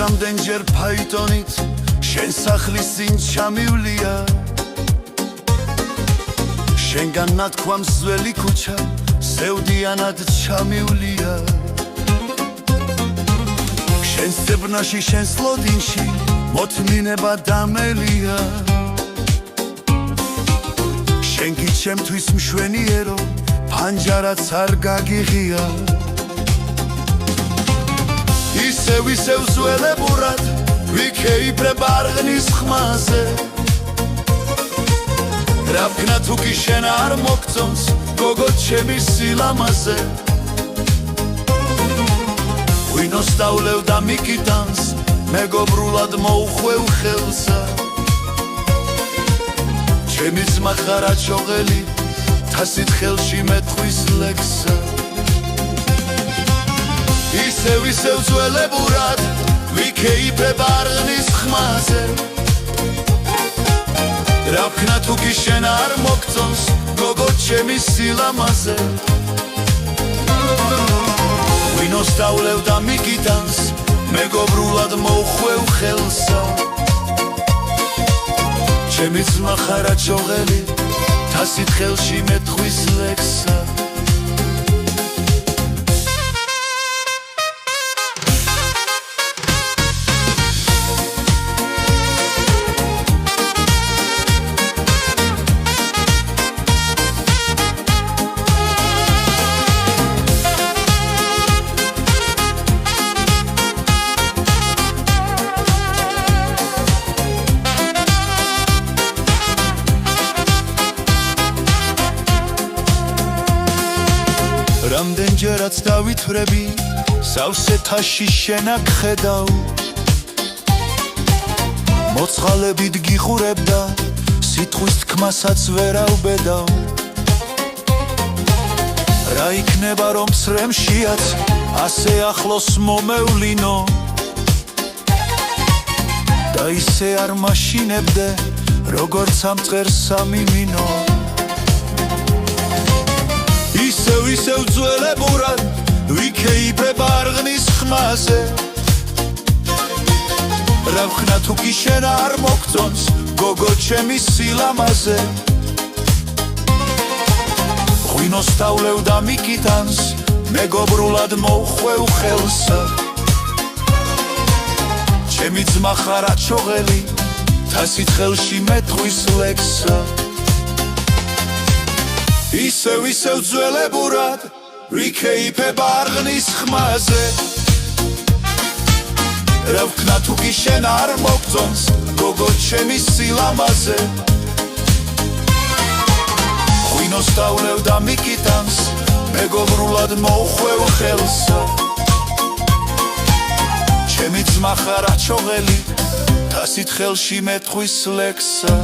რამდენჯერ ფაიტონით შენ სახლის წინ ჩამივლია შენგან ნათქვამს ძველი ქუჩა სევდიანად ჩამივლია შენს ძებნაში შენს ლოდინში მოთმინება დამელია შენ კი ჩემთვის მშვენიერო ფანჯარაც არ გაგიღია ისევ ზველებურად ვიქეიფრებ არღნის ხმაზე რა ვქნა თუ კი შენ არ მოგწონს გოგო ჩემი სილამაზე ღვინოს დავლევ და მიკიტანს მეგობრულად მოუხვევ ხელსა ჩემი ძმა ხარა ჩოღელი თასით ხელში მეტყვის ლექსა ისევ ძველებურად ვიქეიფებ არღნის ხმაზე რა ვქნა თუ კი შენ არ მოგწონს გოგო ჩემი სილამაზე ღვინოს დავლევ და მიკიტანს მეგობრულად მოუხვევ ხელსა ჩემი ძმა ხარა ჩოღელი თასით ხელში მეტყვის ლექსა რამდენჯერაც დავითვრები სავსე თაში შენ აქ ხედავ მოწყალებით გიხურებ და სიტყვის თქმასაც ვერავბედავ რა იქნება რომ სრემშიაც ასე ახლოს მომევლინო და ისე არ მაშინებდე როგორც ამწყერს სამინინო ისევ ძველებურად ვიქეიფებ არღნის ხმაზე რა ვქნა თუ კი შენ არ მოგწონს გოგო ჩემი სილამაზე ღვინოს დავლევ და მიკიტანს მეგობრულად მოუხვევ ხელსა ჩემი ძმა ხარა ჩოღელი თასით ხელში მეტყვის ლექსა ისევ ძველებურად ვიქეიფებ არღნის ხმაზე რა ვქნა თუ კი შენ არ მოგწონს გოგო ჩემი სილამაზე ღვინოს დავლევ და მიკიტანს მეგობრულად მოუხვევ ხელსა ჩემი ძმა ხარა ჩოღელი თასით ხელში მეტყვის ლექსა